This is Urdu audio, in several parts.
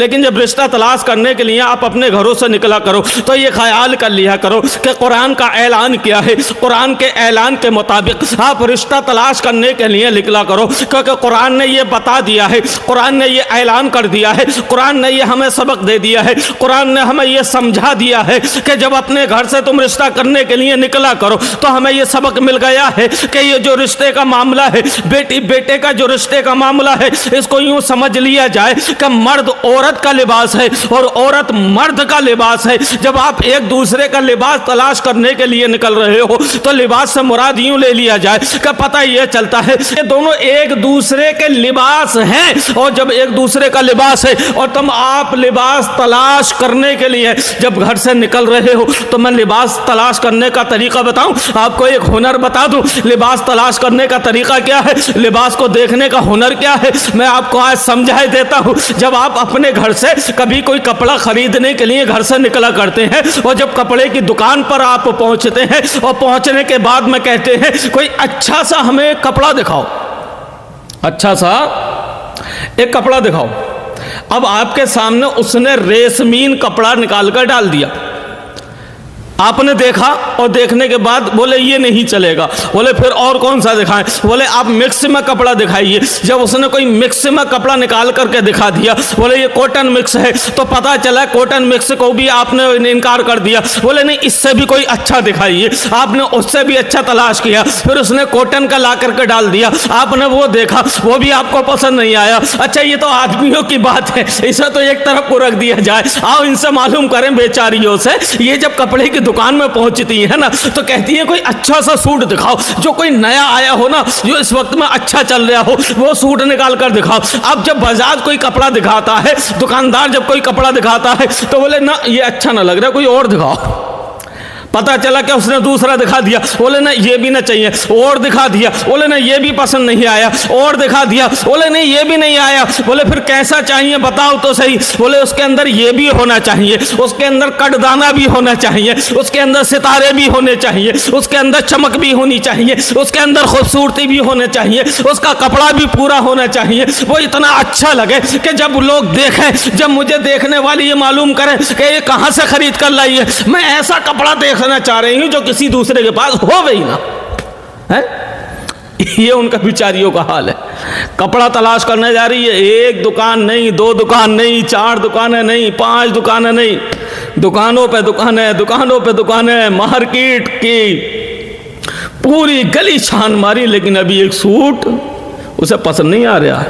لیکن جب رشتہ تلاش کرنے کے لیے آپ اپنے گھروں سے نکلا کرو تو یہ خیال کر لیا کرو کہ قرآن کا اعلان کیا ہے. قرآن کے اعلان کے مطابق آپ رشتہ تلاش کرنے کے لیے نکلا کرو، کیونکہ قرآن نے یہ بتا دیا ہے، قرآن نے یہ اعلان کر دیا ہے، قرآن نے یہ ہمیں سبق دے دیا ہے، قرآن نے ہمیں یہ سمجھا دیا ہے کہ جب اپنے گھر سے تم رشتہ کرنے کے لیے نکلا کرو تو ہمیں یہ سبق مل گیا ہے کہ یہ جو رشتے کا معاملہ ہے، بیٹی بیٹے کا جو رشتے کا معاملہ ہے، اس کو یوں سمجھ لیا جائے کہ مرد عورت کا لباس ہے اور عورت مرد کا لباس ہے. جب آپ ایک دوسرے کا لباس تلاش کرنے کے لیے نکل رہے ہو تو لباس سے مراد یوں لے لیا جائے کہ پتہ یہ چلتا ہے کہ دونوں ایک دوسرے کے لباس ہیں. اور جب ایک دوسرے کا لباس ہے اور تم آپ لباس تلاش کرنے کے لیے جب گھر سے نکل رہے ہو تو میں لباس تلاش کرنے کا طریقہ بتاؤں آپ کو، ایک ہنر بتا دوں. لباس تلاش کرنے کا طریقہ کیا ہے، لباس کو دیکھنے کا ہنر کیا ہے، میں آپ کو آج سمجھا دیتا ہوں. جب آپ اپنے گھر سے کبھی کوئی کپڑا خریدنے کے لیے گھر سے نکلا کرتے ہیں اور جب کپڑے کی دکان پر آپ پہنچتے ہیں اور پہنچنے کے بعد میں کہتے ہیں کوئی اچھا سا ہمیں کپڑا دکھاؤ، اچھا سا ایک کپڑا دکھاؤ. اب آپ کے سامنے اس نے ریشمین کپڑا نکال کر ڈال دیا، آپ نے دیکھا اور دیکھنے کے بعد بولے یہ نہیں چلے گا. بولے پھر اور کون سا دکھائیں؟ بولے آپ مکس میں کپڑا دکھائیے. جب اس نے کوئی مکس میں کپڑا نکال کر کے دکھا دیا، بولے یہ کاٹن مکس ہے، تو پتا چلا کاٹن مکس کو بھی آپ نے انکار کر دیا. بولے نہیں اس سے بھی کوئی اچھا دکھائیے. آپ نے اس سے بھی اچھا تلاش کیا، پھر اس نے کاٹن کا لا کر کے ڈال دیا، آپ نے وہ دیکھا، وہ بھی آپ کو پسند نہیں آیا. اچھا یہ تو آدمیوں کی بات ہے، اسے تو ایک طرف کو رکھ دیا جائے. آؤ ان سے معلوم کریں بیچاریوں سے، یہ جب کپڑے کی دکان میں پہنچتی ہے نا تو کہتی ہے کوئی اچھا سا سوٹ دکھاؤ، جو کوئی نیا آیا ہو نا، جو اس وقت میں اچھا چل رہا ہو، وہ سوٹ نکال کر دکھاؤ. اب جب بازار کوئی کپڑا دکھاتا ہے، دکاندار جب کوئی کپڑا دکھاتا ہے تو بولے نا یہ اچھا نہ لگ رہا، کوئی اور دکھاؤ. پتا چلا کہ اس نے دوسرا دکھا دیا، بولے نا یہ بھی نہ چاہیے، اور دکھا دیا، بولے نا یہ بھی پسند نہیں آیا، اور دکھا دیا، بولے نہیں یہ بھی نہیں آیا. بولے پھر کیسا چاہیے بتاؤ تو صحیح. بولے اس کے اندر یہ بھی ہونا چاہیے، اس کے اندر کڑدانہ بھی ہونا چاہیے، اس کے اندر ستارے بھی ہونے چاہیے، اس کے اندر چمک بھی ہونی چاہیے، اس کے اندر خوبصورتی بھی ہونے چاہیے، اس کا کپڑا بھی پورا ہونا چاہیے، وہ اتنا اچھا لگے کہ جب لوگ دیکھیں، جب مجھے دیکھنے والی یہ معلوم کریں کہ یہ کہاں سے خرید کر لائی ہے، میں ایسا کپڑا دیکھنا چاہ رہی ہوں جو کسی دوسرے کے پاس ہو گئی نا ہے. یہ ان کا بیچاریوں کا حال ہے. کپڑا تلاش کرنے جا رہی ہے، ایک دکان نہیں، دو دکان نہیں، چار دکانیں نہیں، پانچ دکانیں نہیں، دکانوں پہ دکانیں، دکانوں پہ دکانیں، مارکیٹ کی پوری گلی چھان ماری، لیکن ابھی ایک سوٹ اسے پسند نہیں آ رہا،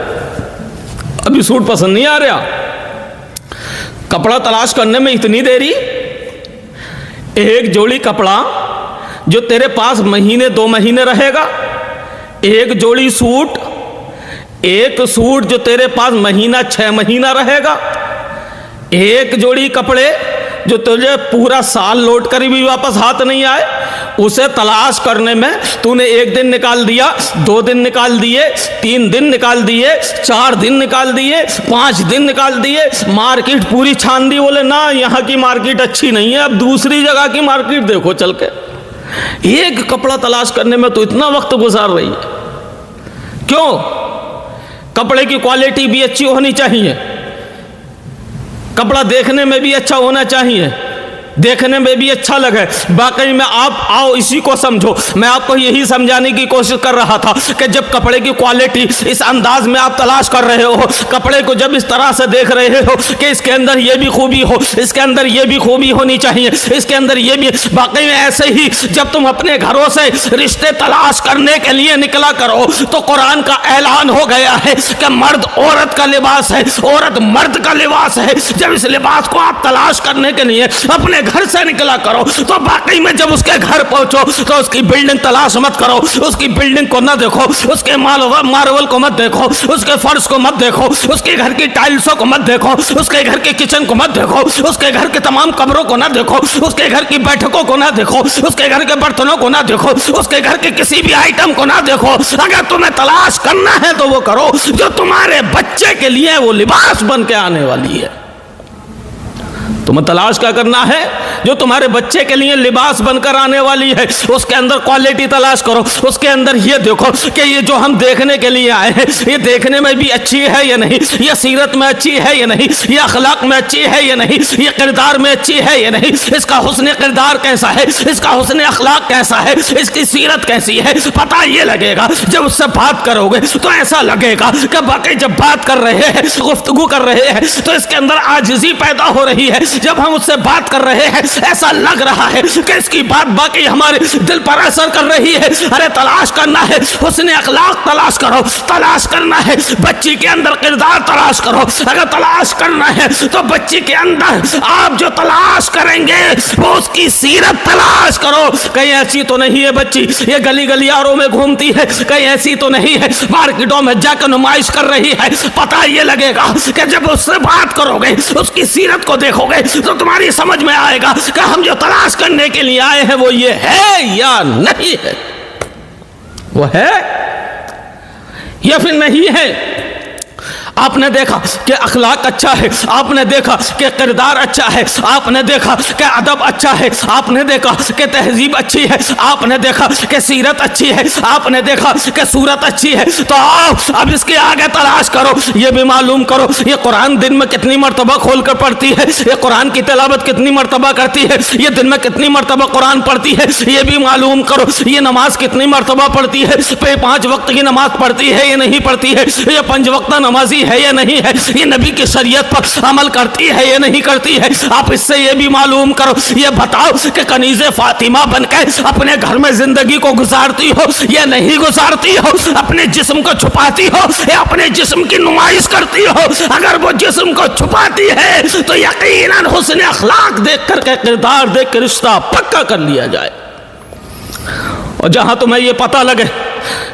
ابھی سوٹ پسند نہیں آ رہا. کپڑا تلاش کرنے میں اتنی دیری. ایک جوڑی کپڑا جو تیرے پاس مہینے 2 مہینے رہے گا، ایک جوڑی سوٹ، ایک سوٹ جو تیرے پاس مہینہ 6 مہینہ رہے گا، ایک جوڑی کپڑے جو تجھے پورا سال لوٹ کر بھی واپس ہاتھ نہیں آئے، اسے تلاش کرنے میں تو نے 1 دن نکال دیا، 2 دن نکال دیے، 3 دن نکال دیے، 4 دن نکال دیے، 5 دن نکال دیے، مارکیٹ پوری چھان دی. بولے نا یہاں کی مارکیٹ اچھی نہیں ہے، اب دوسری جگہ کی مارکیٹ دیکھو چل کے. ایک کپڑا تلاش کرنے میں تو اتنا وقت گزار رہی ہے. کیوں؟ کپڑے کی کوالٹی بھی اچھی ہونی چاہیے، کپڑا دیکھنے میں بھی اچھا ہونا چاہیے، دیکھنے میں بھی اچھا لگے. باقی میں آپ آؤ اسی کو سمجھو. میں آپ کو یہی سمجھانے کی کوشش کر رہا تھا کہ جب کپڑے کی کوالٹی اس انداز میں آپ تلاش کر رہے ہو، کپڑے کو جب اس طرح سے دیکھ رہے ہو کہ اس کے اندر یہ بھی خوبی ہو، اس کے اندر یہ بھی خوبی ہونی چاہیے، اس کے اندر یہ بھی، باقی میں ایسے ہی جب تم اپنے گھروں سے رشتے تلاش کرنے کے لیے نکلا کرو تو قرآن کا اعلان ہو گیا ہے کہ مرد عورت کا لباس ہے، عورت مرد کا لباس ہے. جب اس لباس کو آپ تلاش کرنے کے لیے اپنے گھر سے نکلا کرو تو باقی میں جب اس کے گھر پہنچو تو اس کی بلڈنگ تلاش مت کرو، اس کی بلڈنگ کو نہ دیکھو، اس کے مارول کو مت دیکھو، اس کے فرش کو مت دیکھو، اس کے گھر کی ٹائلسوں کو مت دیکھو، اس کے گھر کے کچن کو مت دیکھو، اس کے گھر کے تمام کمروں کو نہ دیکھو، اس کے گھر کی بیٹھکوں کو نہ دیکھو، اس کے گھر کے برتنوں کو نہ دیکھو، اس کے گھر کے کسی بھی آئٹم کو نہ دیکھو. اگر تمہیں تلاش کرنا ہے تو وہ کرو جو تمہارے بچے کے لیے وہ لباس بن کے آنے والی ہے. تمہیں تلاش کیا کرنا ہے؟ جو تمہارے بچے کے لیے لباس بن کر آنے والی ہے اس کے اندر کوالٹی تلاش کرو، اس کے اندر یہ دیکھو کہ یہ جو ہم دیکھنے کے لیے آئے ہیں یہ دیکھنے میں بھی اچھی ہے یا نہیں، یہ سیرت میں اچھی ہے یا نہیں، یہ اخلاق میں اچھی ہے یا نہیں، یہ کردار میں اچھی ہے یا نہیں، اس کا حسن کردار کیسا ہے، اس کا حسن اخلاق کیسا ہے، اس کی سیرت کیسی ہے۔ پتہ یہ لگے گا جب اس سے بات کرو گے تو ایسا لگے گا کہ باقی جب بات کر رہے ہیں، گفتگو کر رہے ہیں تو اس کے اندر عاجزی پیدا ہو رہی ہے، جب ہم اس سے بات کر رہے ہیں ایسا لگ رہا ہے کہ اس کی بات باقی ہمارے دل پر اثر کر رہی ہے۔ ارے تلاش کرنا ہے حسن اخلاق، تلاش کرو، تلاش کرنا ہے بچی کے اندر کردار، تلاش کرو۔ اگر تلاش کرنا ہے تو بچی کے اندر آپ جو تلاش کریں گے وہ اس کی سیرت تلاش کرو۔ کہیں ایسی تو نہیں ہے بچی یہ گلی گلیاروں میں گھومتی ہے، کہیں ایسی تو نہیں ہے مارکیٹوں میں جا کر نمائش کر رہی ہے۔ پتہ یہ لگے گا کہ جب اس سے بات کرو گے، اس کی سیرت کو دیکھو گے تو تمہاری سمجھ میں آئے گا کہ ہم جو تلاش کرنے کے لیے آئے ہیں وہ یہ ہے یا نہیں ہے، وہ ہے یا پھر نہیں ہے۔ آپ نے دیکھا کہ اخلاق اچھا ہے، آپ نے دیکھا کہ کردار اچھا ہے، آپ نے دیکھا کہ ادب اچھا ہے، آپ نے دیکھا کہ تہذیب اچھی ہے، آپ نے دیکھا کہ سیرت اچھی ہے، آپ نے دیکھا کہ صورت اچھی ہے، تو آؤ اب اس کے آگے تلاش کرو، یہ بھی معلوم کرو یہ قرآن دن میں کتنی مرتبہ کھول کر پڑھتی ہے، یہ قرآن کی تلاوت کتنی مرتبہ کرتی ہے، یہ دن میں کتنی مرتبہ قرآن پڑھتی ہے، یہ بھی معلوم کرو یہ نماز کتنی مرتبہ پڑھتی ہے، 5 وقت کی نماز پڑھتی ہے یا نہیں پڑھتی ہے، یہ 5 وقت نمازی ہے یا نہیں ہے، یہ نبی کی شریعت پر عمل کرتی ہے یا نہیں کرتی ہے۔ آپ اس سے یہ بھی معلوم کرو، یہ بتاؤ کہ کنیز فاطمہ بن کے اپنے گھر میں زندگی کو گزارتی ہو یا نہیں گزارتی ہو، اپنے جسم کو چھپاتی ہو یا اپنے جسم کی نمائش کرتی ہو۔ اگر وہ جسم کو چھپاتی ہے تو یقیناً حسن اخلاق دیکھ کر کے، کردار دیکھ کے رشتہ پکا کر لیا جائے۔ اور جہاں تمہیں یہ پتہ لگے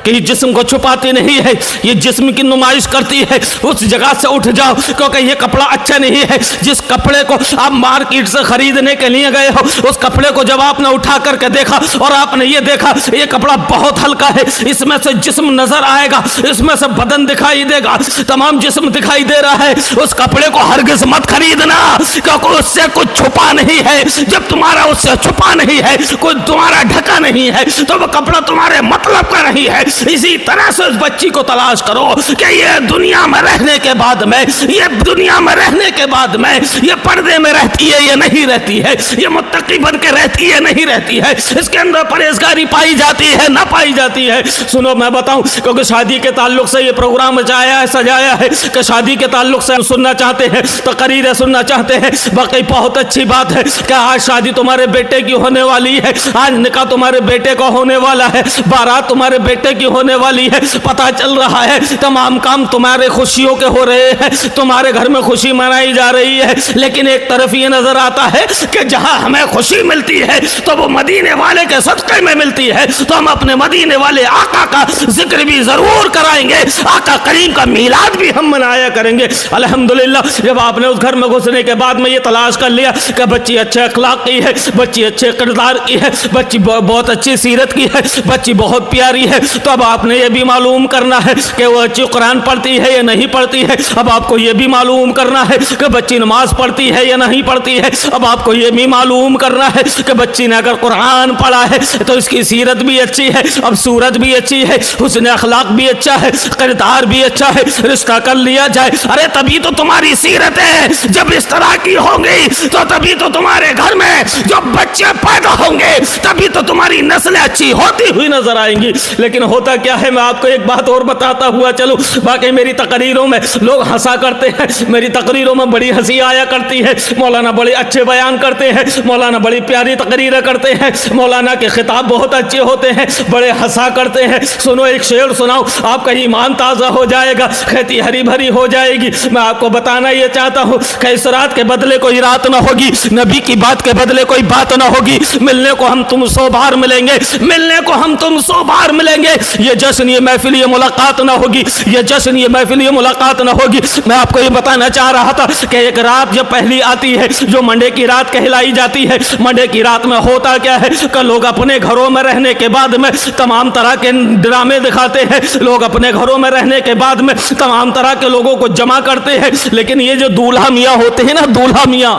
کہ یہ جسم کو چھپاتی نہیں ہے، یہ جسم کی نمائش کرتی ہے، اس جگہ سے اٹھ جاؤ، کیونکہ یہ کپڑا اچھا نہیں ہے۔ جس کپڑے کو آپ مارکیٹ سے خریدنے کے لیے گئے ہو، اس کپڑے کو جب آپ نے اٹھا کر کے دیکھا اور آپ نے یہ دیکھا یہ کپڑا بہت ہلکا ہے، اس میں سے جسم نظر آئے گا، اس میں سے بدن دکھائی دے گا، تمام جسم دکھائی دے رہا ہے، اس کپڑے کو ہرگز مت خریدنا، کیونکہ اس سے کچھ چھپا نہیں ہے۔ جب تمہارا اس سے چھپا نہیں ہے، کوئی تمہارا ڈھکا نہیں ہے، تو وہ کپڑا تمہارے مطلب کا نہیں ہے۔ اسی طرح سے اس بچی کو تلاش کرو کہ یہ دنیا میں رہنے کے بعد میں، یہ دنیا میں رہنے کے بعد میں یہ پردے میں رہتی ہے یا نہیں رہتی ہے، یہ متقی بن کے رہتی ہے نہیں رہتی ہے، اس کے اندر پرہیزگاری پائی جاتی ہے نہ پائی جاتی ہے۔ سنو میں بتاؤں، کیونکہ شادی کے تعلق سے یہ پروگرام سجایا ہے کہ شادی کے تعلق سے سننا چاہتے ہیں، تقریریں سننا چاہتے ہیں۔ باقی بہت اچھی بات ہے کہ آج شادی تمہارے بیٹے کی ہونے والی ہے، آج نکاح تمہارے بیٹے کا ہونے والا ہے، بارات تمہارے بیٹے کی ہونے والی ہے، پتہ چل رہا ہے تمام کام تمہارے خوشیوں کے ہو رہے ہیں، تمہارے گھر میں خوشی منائی جا رہی ہے۔ لیکن ایک طرف یہ نظر آتا ہے کہ جہاں ہمیں خوشی ملتی ہے تو وہ مدینے والے کے صدقے میں ملتی ہے، تو ہم اپنے مدینے والے آقا کا ذکر بھی ضرور کرائیں گے، آقا کریم کا میلاد بھی ہم منایا کریں گے۔ الحمدللہ جب آپ نے اس گھر میں گھسنے کے بعد میں یہ تلاش کر لیا کہ بچی اچھے اخلاق کی ہے، بچی اچھے کردار کی ہے، بچی بہت اچھی سیرت کی ہے، بچی بہت پیاری ہے، تو اب آپ نے یہ بھی معلوم کرنا ہے کہ وہ بچی قرآن پڑھتی ہے یا نہیں پڑھتی ہے۔ اب آپ کو یہ بھی معلوم کرنا ہے کہ بچی نماز پڑھتی ہے یا نہیں پڑھتی ہے۔ اب آپ کو یہ بھی معلوم کرنا ہے کہ بچی نے اگر قرآن پڑھا ہے تو اس کی سیرت بھی اچھی ہے، اب صورت بھی اچھی ہے، حسن اخلاق بھی اچھا ہے، کردار بھی اچھا ہے، رشتہ کر لیا جائے۔ ارے تبھی تو تمہاری سیرت ہے، جب اس طرح کی ہوں گی تو تبھی تو تمہارے گھر میں جو بچے پیدا ہوں گے تبھی تو تمہاری نسلیں اچھی ہوتی ہوئی نظر آئیں گی۔ لیکن ہوتا کیا ہے، میں آپ کو ایک بات اور بتاتا ہوا چلوں، باقی میری تقریروں میں لوگ ہنسا کرتے ہیں، میری تقریروں میں بڑی ہنسی آیا کرتی ہے، مولانا بڑے اچھے بیان کرتے ہیں، مولانا بڑی پیاری تقریریں کرتے ہیں، مولانا کے خطاب بہت اچھے ہوتے ہیں، بڑے ہنسا کرتے ہیں۔ سنو ایک شعر سناؤ، آپ کا ایمان تازہ ہو جائے گا، کھیتی ہری بھری ہو جائے گی۔ میں آپ کو بتانا یہ چاہتا ہوں کہ اس رات کے بدلے کوئی رات نہ ہوگی، نبی کی بات کے بدلے کوئی بات نہ ہوگی، ملنے کو ہم تم 100 بار ملیں گے، ملنے کو ہم تم 100 بار ملیں گے۔ یہ جشن، یہ محفل، یہ ملاقات نہ ہوگی، یہ جشن، یہ محفل، یہ ملاقات نہ ہوگی۔ میں آپ کو یہ بتانا چاہ رہا تھا کہ ایک رات جب پہلی آتی ہے جو منڈے کی رات کہلائی جاتی ہے، منڈے کی رات میں ہوتا کیا ہے کہ لوگ اپنے گھروں میں رہنے کے بعد میں تمام طرح کے ڈرامے دکھاتے ہیں، لوگ اپنے گھروں میں رہنے کے بعد میں تمام طرح کے لوگوں کو جمع کرتے ہیں، لیکن یہ جو دولہا میاں ہوتے ہیں نا، دولہا میاں،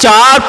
4